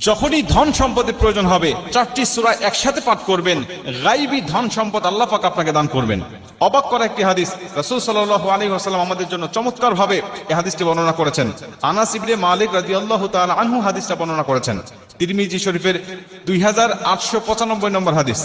যখনই ধন সম্পদের প্রয়োজন হবে চারটি সূরা একসাথে পাঠ করবেন, গায়বী ধন সম্পদ আল্লাহ পাক আপনাকে দান করবেন। অবাক করা একটি হাদিস, রাসূল সাল্লাল্লাহু আলাইহি ওয়াসাল্লাম আমাদের জন্য চমৎকার ভাবে এই হাদিসটি বর্ণনা করেছেন। আনাস ইবনে মালিক রাদিয়াল্লাহু তাআলা আনহু হাদিসটা বর্ণনা করেছেন, তিরমিজি শরীফের 2895 নম্বর হাদিস।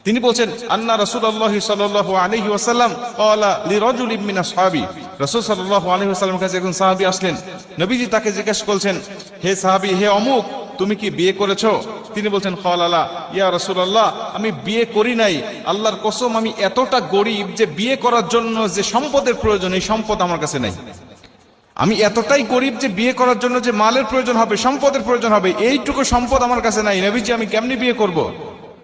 তিনি বলছেন, আন্না রাসূলুল্লাহ সাল্লাল্লাহু আলাইহি ওয়াসাল্লাম ক্বালা লিরাজুলিন মিন আসহাবি, রাসূল সাল্লাল্লাহু আলাইহি ওয়াসাল্লামের কাছে একজন সাহাবী আসলেন। নবীজি তাকে জিজ্ঞাসা করছেন, হে সাহাবী, হে অমুক, তুমি কি বিয়ে করেছো? তিনি বলছেন, ক্বালা ইয়া রাসূলুল্লাহ, আমি বিয়ে করি নাই। আল্লাহর কসম, আমি এতটা গরীব যে বিয়ে করার জন্য যে সম্পদের প্রয়োজন, এই সম্পদ আমার কাছে নাই। আমি এতটাই গরীব যে বিয়ে করার জন্য যে মালের প্রয়োজন হবে, সম্পদের প্রয়োজন হবে, এইটুকু সম্পদ আমার কাছে নাই। নবীজি, আমি কেমনে বিয়ে করব?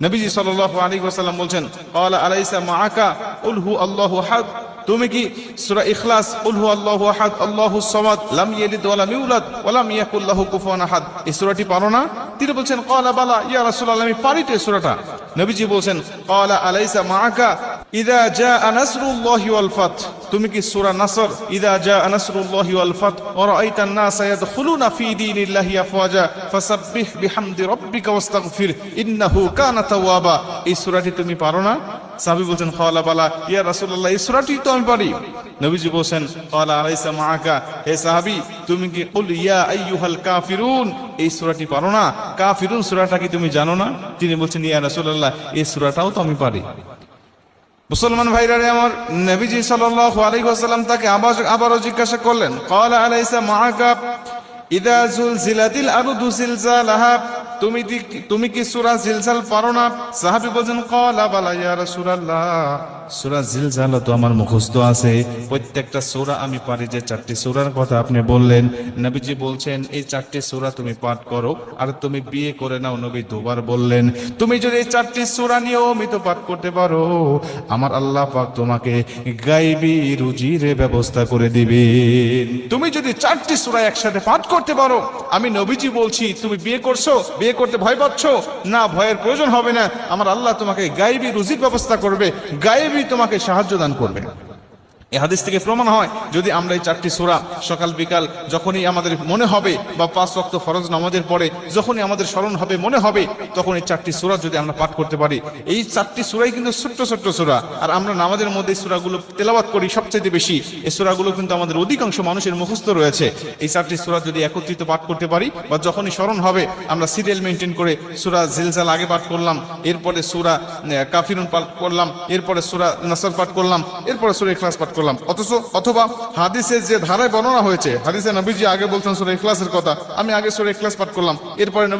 নবীজি সাল্লাল্লাহু আলাইহি ওয়াসাল্লাম বলছেন, ক্বালা আলাইসা মাআকা কুল হু আল্লাহু আহাদ, তুমি কি সূরা ইখলাস কুল হু আল্লাহু আহাদ আল্লাহুস সামাদ লাম ইয়ালিদ ওয়া লাম ইউলাদ ওয়া লাম ইয়াকুল লাহু কুফুয়ান আহাদ, এই সূরাটি পারো না? তিনি বলছেন, ক্বালা বালা ইয়া রাসূলুল্লাহ, আমি পারি তো এই সূরাটা। নবীজি বলছেন, ক্বালা আলাইসা মাআকা ইযা জাআ নাসরুল্লাহি ওয়াল ফাত, তুমি কি সূরা নাসর ইযা জাআ নাসরুল্লাহি ওয়াল ফাত ওয়া রাআইতান নাসা ইয়াদখুলুনা ফি দীনিল্লাহি আফওয়াজা ফাসাব্বিহ বিহামদি রাব্বিকা ওয়াস্তাগফির ইন্নাহু কানা তাওয়াবা, এই সূরাটি তুমি পারো না? সাহাবী বলছেন, ক্বালা বালা ইয়া রাসূলুল্লাহ, এই সূরাটি তো আমি পারি। নবীজি বলছেন, ক্বালা আলাইসা মাআকা, হে সাহাবী, তুমি কি কুল ইয়া আইয়ুহাল কাফিরুন, এই সূরাটি পারো না? কাফিরুন সূরাটা কি তুমি জানো না? তিনি বলছেন, ইয়া রাসূলুল্লাহ, এই সূরাটাও তো আমি পারি। মুসলমান ভাইরা আমার, নবীজি সাল্লাল্লাহু আলাইহি ওয়াসাল্লাম তাকে আবারও জিজ্ঞাসা করলেন, ক্বালা আলাইসা মাআকা ইযা যুলজিলাতিল আরদু জিলজালাহা, তুমি কি সূরা জিলজাল পারো না? সাহাবী বলেন, ক্বালা বালা ইয়া রাসূলুল্লাহ, সূরা জিলজাল তো আমার মুখস্থ আছে, প্রত্যেকটা সূরা আমি পারি। যে চারটি সূরার কথা আপনি বললেন, নবীজি বলছেন এই চারটি সূরা তুমি পাঠ করো আর তুমি বিয়ে করে নাও। নবী দুবার বললেন, তুমি যদি এই চারটি সূরা নিয়মিত পাঠ করতে পারো, আমার আল্লাহ পাক তোমাকে গায়বী রুজির ব্যবস্থা করে দিবেন। তুমি যদি চারটি সূরা একসাথে পাঠ করতে পারো, আমি নবীজি বলছি, তুমি বিয়ে করছো, বিয়ে করতে ভয় পাচ্ছ না, ভয়ের প্রয়োজন হবে না। আমার আল্লাহ তোমাকে গায়বী রুজির ব্যবস্থা করবে, গায়বী তোমাকে সাহায্য দান করবে। এই হাদিস থেকে প্রমাণ হয়, যদি আমরা এই চারটি সূরা সকাল বিকাল যখনই আমাদের মনে হবে, বা 5 ওয়াক্ত ফরজ নামাজের পরে যখনই আমাদের স্মরণ হবে, মনে হবে, তখন এই চারটি সূরা যদি আমরা পাঠ করতে পারি, এই চারটি সূরাই কিন্তু ছোট্ট ছোট্ট সূরা। আর আমরা নামাজের মধ্যে এই সূরাগুলো তেলাওয়াত করি সবচেয়ে বেশি, এই সূরাগুলো কিন্তু আমাদের অধিকাংশ মানুষের মুখস্থ রয়েছে। এই চারটি সূরা যদি একত্রিত পাঠ করতে পারি, বা যখনই স্মরণ হবে, আমরা সিরিয়াল মেনটেন করে সূরা জিলজাল আগে পাঠ করলাম, এরপরে সূরা কাফিরুন পাঠ করলাম, এরপরে সূরা নাসর পাঠ করলাম, এরপরে সূরা ইখলাস পাঠ করলাম। অথবা হাদিসের যে ধারায় বর্ণনা হয়েছে, হাদিসে নবীজি আগে বলছেন সূরা ইখলাসের কথা, আমি আগে সূরা ইখলাস পাঠ করলাম, এরপরে নবী